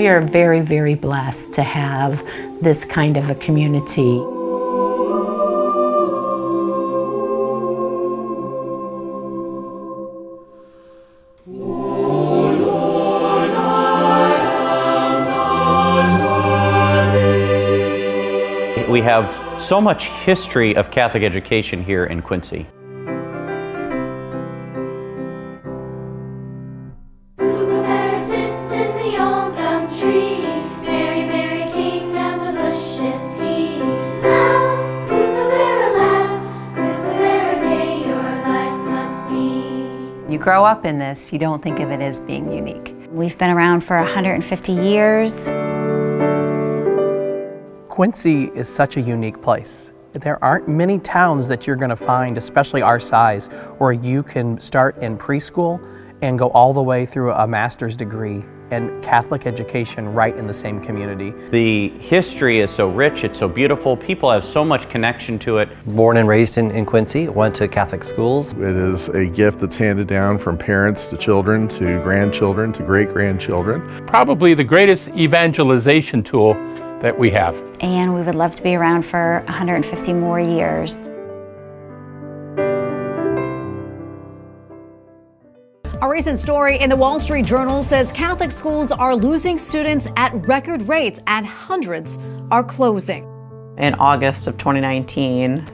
We are very, very blessed to have this kind of a community. We have so much history of Catholic education here in Quincy. You grow up in this, you don't think of it as being unique. We've been around for 150 years. Quincy is such a unique place. There aren't many towns that you're going to find, especially our size, where you can start in preschool and go all the way through a master's degree and Catholic education right in the same community. The history is so rich, it's so beautiful, people have so much connection to it. Born and raised in Quincy, went to Catholic schools. It is a gift that's handed down from parents to children to grandchildren to great-grandchildren. Probably the greatest evangelization tool that we have. And we would love to be around for 150 more years. A recent story in the Wall Street Journal says Catholic schools are losing students at record rates and hundreds are closing. In August of 2019,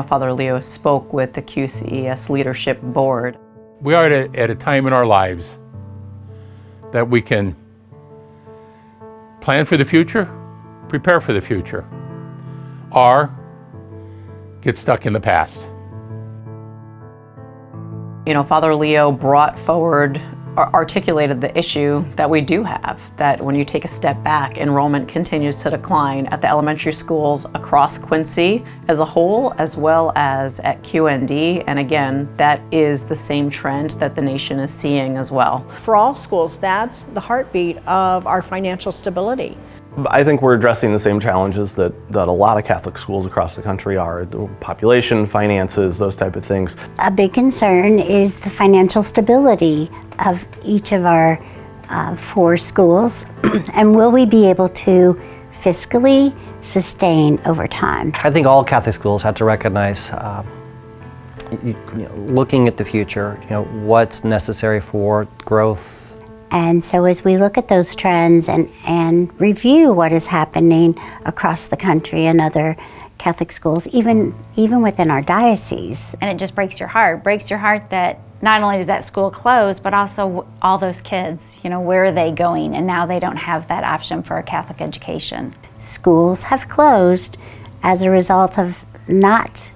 Father Leo spoke with the QCES Leadership Board. We are at a time in our lives that we can plan for the future, prepare for the future, or get stuck in the past. Father Leo brought forward, or articulated the issue that we do have, that when you take a step back, enrollment continues to decline at the elementary schools across Quincy as a whole, as well as at QND. And again, that is the same trend that the nation is seeing as well. For all schools, that's the heartbeat of our financial stability. I think we're addressing the same challenges that a lot of Catholic schools across the country are. The population, finances, those type of things. A big concern is the financial stability of each of our 4 schools. And will we be able to fiscally sustain over time? I think all Catholic schools have to recognize looking at the future, what's necessary for growth. And so as we look at those trends and review what is happening across the country and other Catholic schools, even within our diocese. And it just breaks your heart that not only does that school close, but also all those kids, where are they going? And now they don't have that option for a Catholic education. Schools have closed as a result of not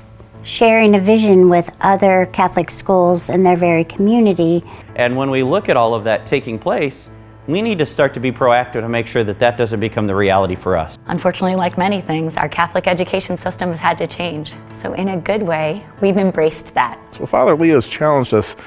sharing a vision with other Catholic schools in their very community. And when we look at all of that taking place, we need to start to be proactive to make sure that that doesn't become the reality for us. Unfortunately, like many things, our Catholic education system has had to change. So in a good way, we've embraced that. So Father Leo's challenged us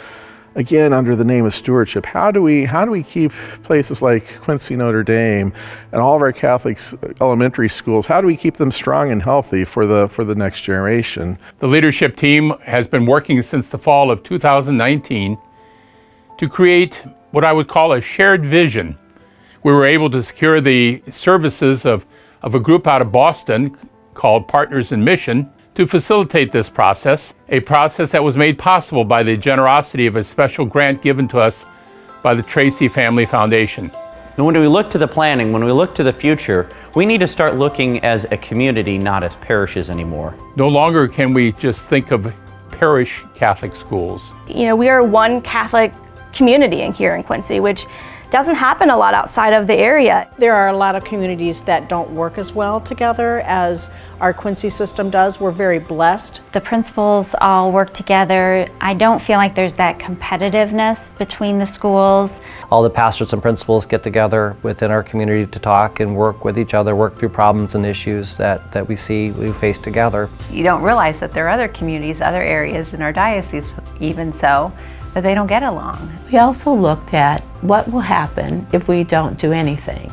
again under the name of stewardship. How do we keep places like Quincy Notre Dame and all of our Catholic elementary schools, how do we keep them strong and healthy for the next generation? The leadership team has been working since the fall of 2019 to create what I would call a shared vision. We were able to secure the services of a group out of Boston called Partners in Mission to facilitate this process, a process that was made possible by the generosity of a special grant given to us by the Tracy Family Foundation. And when we look to the planning, when we look to the future, we need to start looking as a community, not as parishes anymore. No longer can we just think of parish Catholic schools. We are one Catholic community here in Quincy, which doesn't happen a lot outside of the area. There are a lot of communities that don't work as well together as our Quincy system does. We're very blessed. The principals all work together. I don't feel like there's that competitiveness between the schools. All the pastors and principals get together within our community to talk and work with each other, work through problems and issues that we face together. You don't realize that there are other communities, other areas in our diocese, even so, that they don't get along. We also looked at what will happen if we don't do anything.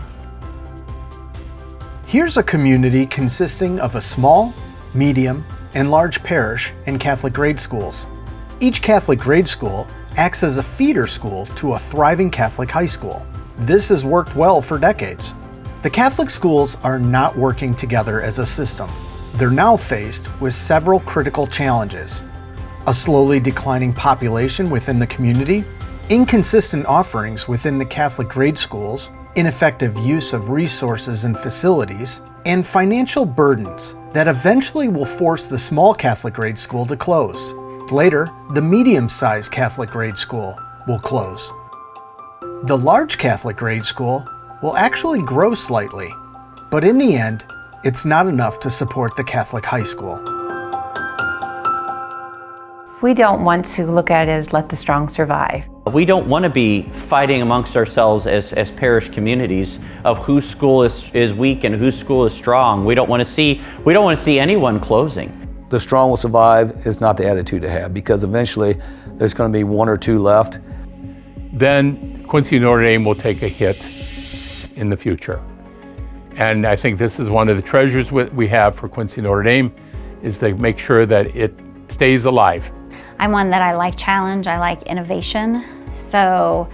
Here's a community consisting of a small, medium, and large parish and Catholic grade schools. Each Catholic grade school acts as a feeder school to a thriving Catholic high school. This has worked well for decades. The Catholic schools are not working together as a system. They're now faced with several critical challenges: a slowly declining population within the community, inconsistent offerings within the Catholic grade schools, ineffective use of resources and facilities, and financial burdens that eventually will force the small Catholic grade school to close. Later, the medium-sized Catholic grade school will close. The large Catholic grade school will actually grow slightly, but in the end, it's not enough to support the Catholic high school. We don't want to look at it as let the strong survive. We don't want to be fighting amongst ourselves as parish communities of whose school is weak and whose school is strong. We don't want to see anyone closing. The strong will survive is not the attitude to have, because eventually there's going to be one or two left. Then Quincy Notre Dame will take a hit in the future. And I think this is one of the treasures we have for Quincy Notre Dame, is to make sure that it stays alive. I'm one that I like challenge, I like innovation. So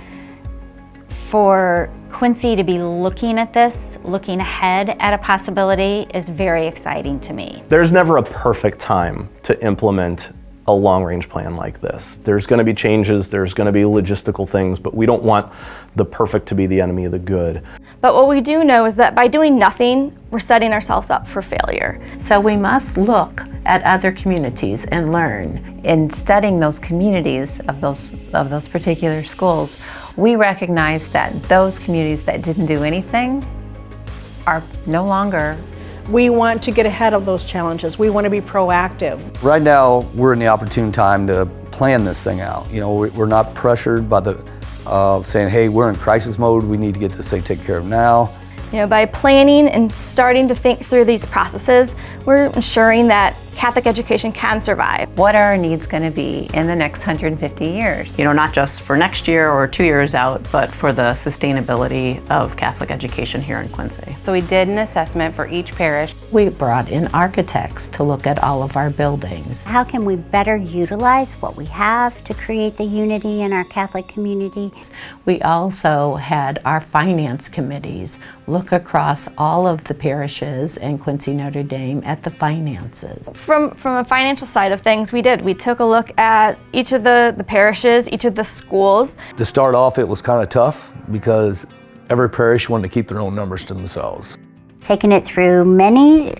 for Quincy to be looking at this, looking ahead at a possibility, is very exciting to me. There's never a perfect time to implement a long-range plan like this. There's going to be changes, there's going to be logistical things, but we don't want the perfect to be the enemy of the good. But what we do know is that by doing nothing, we're setting ourselves up for failure. So we must look at other communities and learn. In studying those communities of those particular schools, we recognize that those communities that didn't do anything are no longer. We want to get ahead of those challenges. We want to be proactive. Right now, we're in the opportune time to plan this thing out. You know, we're not pressured by the saying, hey, we're in crisis mode, we need to get this thing taken care of now. You know, by planning and starting to think through these processes, we're ensuring that Catholic education can survive. What are our needs going to be in the next 150 years? You know, not just for next year or 2 years out, but for the sustainability of Catholic education here in Quincy. So we did an assessment for each parish. We brought in architects to look at all of our buildings. How can we better utilize what we have to create the unity in our Catholic community? We also had our finance committees look across all of the parishes in Quincy Notre Dame at the finances. From a financial side of things, we took a look at each of the parishes, each of the schools. To start off, it was kind of tough because every parish wanted to keep their own numbers to themselves. Taking it through many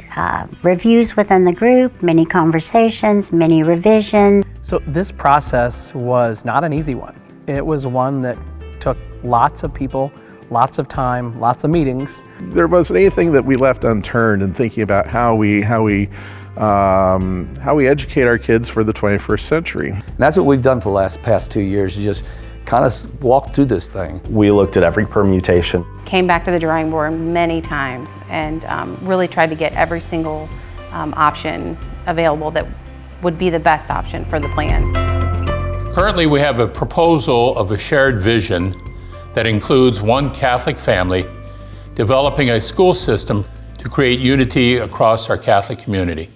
reviews within the group, many conversations, many revisions. So this process was not an easy one. It was one that took lots of people, lots of time, lots of meetings. There wasn't anything that we left unturned in thinking about how we educate our kids for the 21st century. And that's what we've done for the past 2 years, is just kind of walk through this thing. We looked at every permutation. Came back to the drawing board many times and really tried to get every single option available that would be the best option for the plan. Currently, we have a proposal of a shared vision that includes one Catholic family developing a school system to create unity across our Catholic community.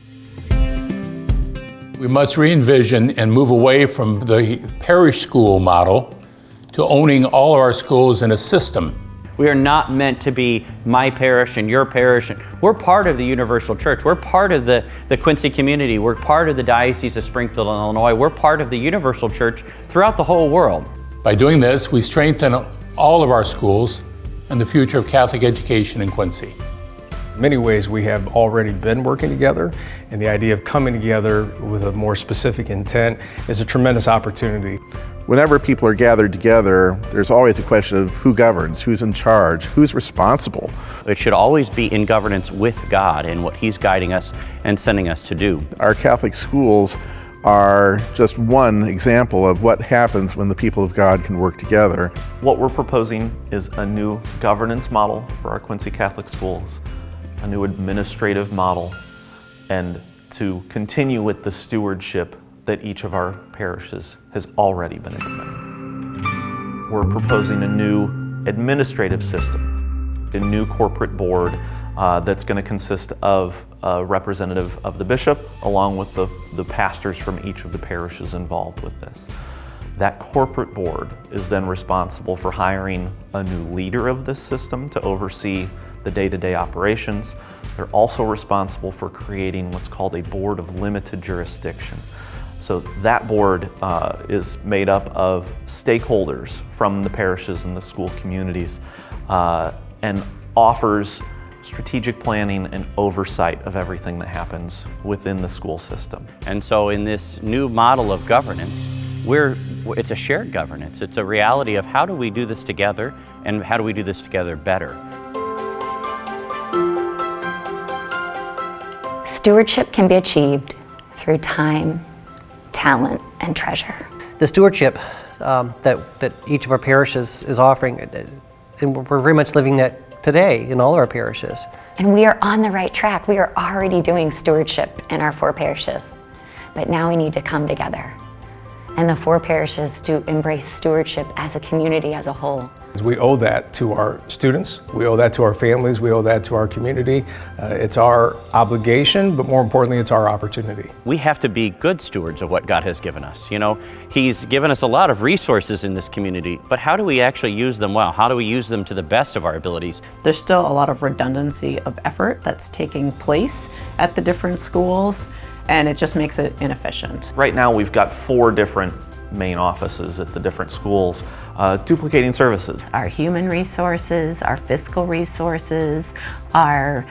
We must re-envision and move away from the parish school model to owning all of our schools in a system. We are not meant to be my parish and your parish. We're part of the Universal Church. We're part of the Quincy community. We're part of the Diocese of Springfield, Illinois. We're part of the Universal Church throughout the whole world. By doing this, we strengthen all of our schools and the future of Catholic education in Quincy. In many ways, we have already been working together, and the idea of coming together with a more specific intent is a tremendous opportunity. Whenever people are gathered together, there's always a question of who governs, who's in charge, who's responsible. It should always be in governance with God and what He's guiding us and sending us to do. Our Catholic schools are just one example of what happens when the people of God can work together. What we're proposing is a new governance model for our Quincy Catholic schools, a new administrative model, and to continue with the stewardship that each of our parishes has already been implementing. We're proposing a new administrative system, a new corporate board that's going to consist of a representative of the bishop along with the pastors from each of the parishes involved with this. That corporate board is then responsible for hiring a new leader of this system to oversee the day-to-day operations. They're also responsible for creating what's called a board of limited jurisdiction. So that board is made up of stakeholders from the parishes and the school communities and offers strategic planning and oversight of everything that happens within the school system. And so in this new model of governance, it's a shared governance. It's a reality of how do we do this together and how do we do this together better. Stewardship can be achieved through time, talent, and treasure. The stewardship that each of our parishes is offering, and we're very much living that today in all of our parishes. And we are on the right track. We are already doing stewardship in our 4 parishes. But now we need to come together and the 4 parishes to embrace stewardship as a community as a whole. We owe that to our students, we owe that to our families, we owe that to our community. It's our obligation, but more importantly, it's our opportunity. We have to be good stewards of what God has given us. You know, He's given us a lot of resources in this community, but how do we actually use them well? How do we use them to the best of our abilities? There's still a lot of redundancy of effort that's taking place at the different schools, and it just makes it inefficient. Right now we've got 4 different main offices at the different schools, duplicating services. Our human resources, our fiscal resources, our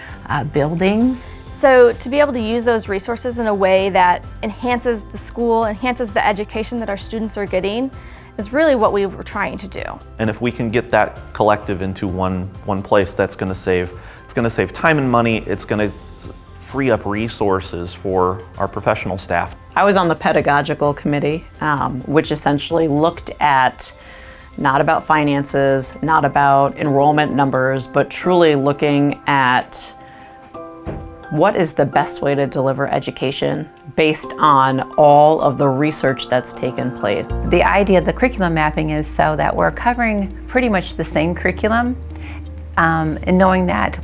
buildings. So to be able to use those resources in a way that enhances the school, enhances the education that our students are getting, is really what we were trying to do. And if we can get that collective into one place, that's going to save time and money. It's going to free up resources for our professional staff. I was on the pedagogical committee, which essentially looked at not about finances, not about enrollment numbers, but truly looking at what is the best way to deliver education based on all of the research that's taken place. The idea of the curriculum mapping is so that we're covering pretty much the same curriculum, and knowing that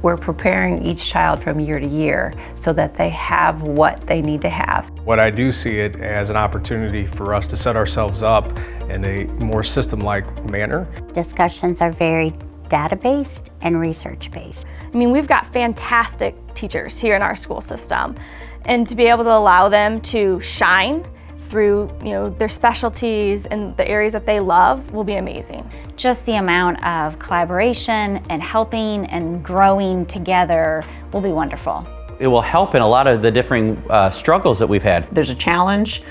we're preparing each child from year to year so that they have what they need to have. What I do see it as an opportunity for us to set ourselves up in a more system-like manner. Discussions are very data-based and research-based. I mean, we've got fantastic teachers here in our school system, and to be able to allow them to shine through their specialties and the areas that they love will be amazing. Just the amount of collaboration and helping and growing together will be wonderful. It will help in a lot of the differing struggles that we've had. There's a challenge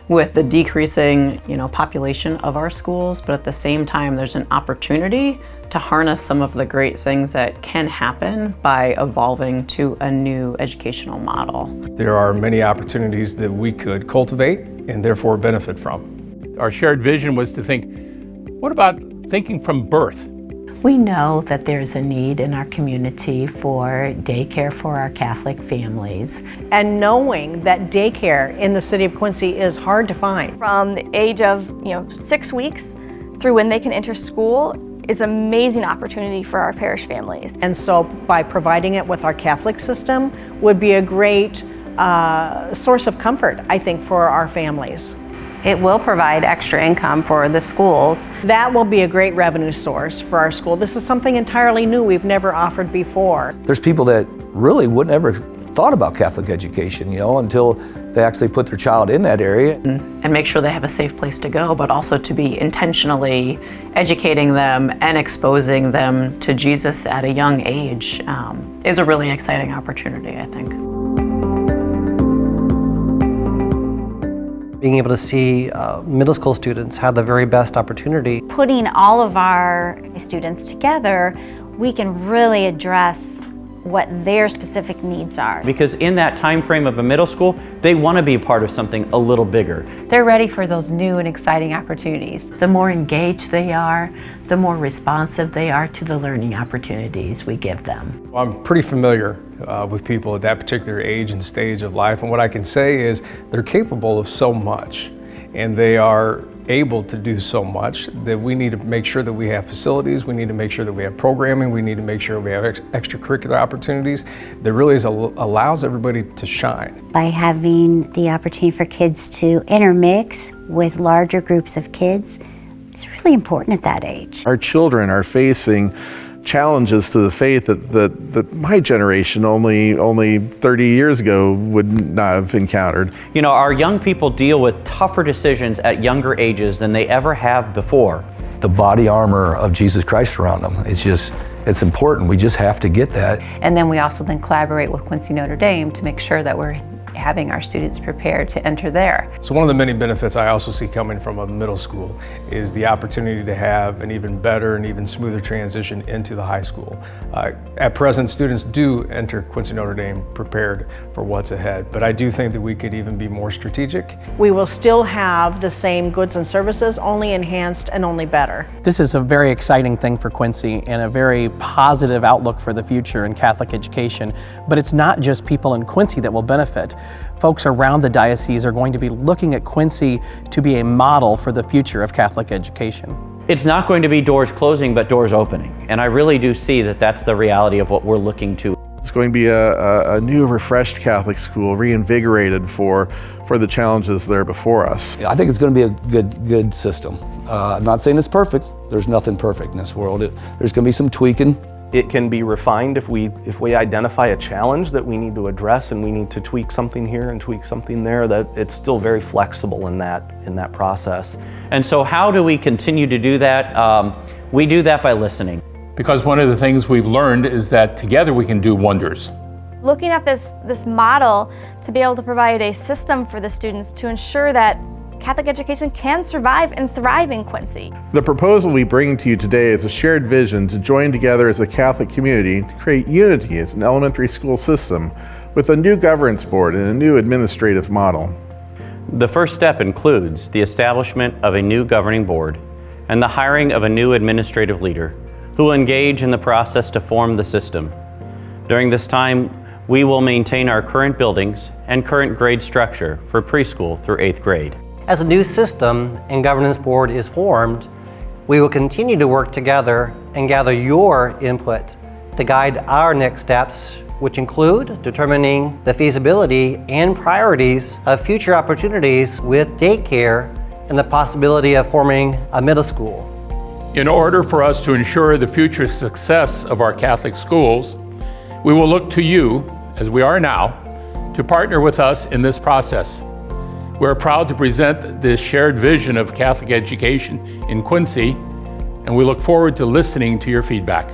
with the decreasing population of our schools, but at the same time there's an opportunity to harness some of the great things that can happen by evolving to a new educational model. There are many opportunities that we could cultivate and therefore benefit from. Our shared vision was to think, what about thinking from birth? We know that there's a need in our community for daycare for our Catholic families. And knowing that daycare in the city of Quincy is hard to find. From the age of 6 weeks through when they can enter school is an amazing opportunity for our parish families. And so by providing it with our Catholic system would be a great source of comfort, I think, for our families. It will provide extra income for the schools. That will be a great revenue source for our school. This is something entirely new we've never offered before. There's people that really wouldn't ever thought about Catholic education, until they actually put their child in that area. And make sure they have a safe place to go, but also to be intentionally educating them and exposing them to Jesus at a young age is a really exciting opportunity, I think. Being able to see middle school students have the very best opportunity. Putting all of our students together, we can really address what their specific needs are. Because in that time frame of a middle school, they want to be part of something a little bigger. They're ready for those new and exciting opportunities. The more engaged they are, the more responsive they are to the learning opportunities we give them. Well, I'm pretty familiar with people at that particular age and stage of life, and what I can say is they're capable of so much, and they are able to do so much that we need to make sure that we have facilities, we need to make sure that we have programming, we need to make sure we have extracurricular opportunities that really allows everybody to shine. By having the opportunity for kids to intermix with larger groups of kids, it's really important at that age. Our children are facing challenges to the faith that my generation only 30 years ago would not have encountered. You know, our young people deal with tougher decisions at younger ages than they ever have before. The body armor of Jesus Christ around them, it's important. We just have to get that. And then we also then collaborate with Quincy Notre Dame to make sure that we're having our students prepared to enter there. So one of the many benefits I also see coming from a middle school is the opportunity to have an even better and even smoother transition into the high school. At present, students do enter Quincy Notre Dame prepared for what's ahead, but I do think that we could even be more strategic. We will still have the same goods and services, only enhanced and only better. This is a very exciting thing for Quincy and a very positive outlook for the future in Catholic education. But it's not just people in Quincy that will benefit. Folks around the diocese are going to be looking at Quincy to be a model for the future of Catholic education. It's not going to be doors closing, but doors opening. And I really do see that that's the reality of what we're looking to. It's going to be a new, refreshed Catholic school, reinvigorated for the challenges that are before us. I think it's going to be a good system. I'm not saying it's perfect. There's nothing perfect in this world. There's going to be some tweaking. It can be refined if we identify a challenge that we need to address and we need to tweak something here and tweak something there, that it's still very flexible in that process. And so how do we continue to do that? We do that by listening. Because one of the things we've learned is that together we can do wonders. Looking at this model to be able to provide a system for the students to ensure that Catholic education can survive and thrive in Quincy. The proposal we bring to you today is a shared vision to join together as a Catholic community to create unity as an elementary school system with a new governance board and a new administrative model. The first step includes the establishment of a new governing board and the hiring of a new administrative leader who will engage in the process to form the system. During this time, we will maintain our current buildings and current grade structure for preschool through 8th grade. As a new system and governance board is formed, we will continue to work together and gather your input to guide our next steps, which include determining the feasibility and priorities of future opportunities with daycare and the possibility of forming a middle school. In order for us to ensure the future success of our Catholic schools, we will look to you, as we are now, to partner with us in this process. We're proud to present this shared vision of Catholic education in Quincy, and we look forward to listening to your feedback.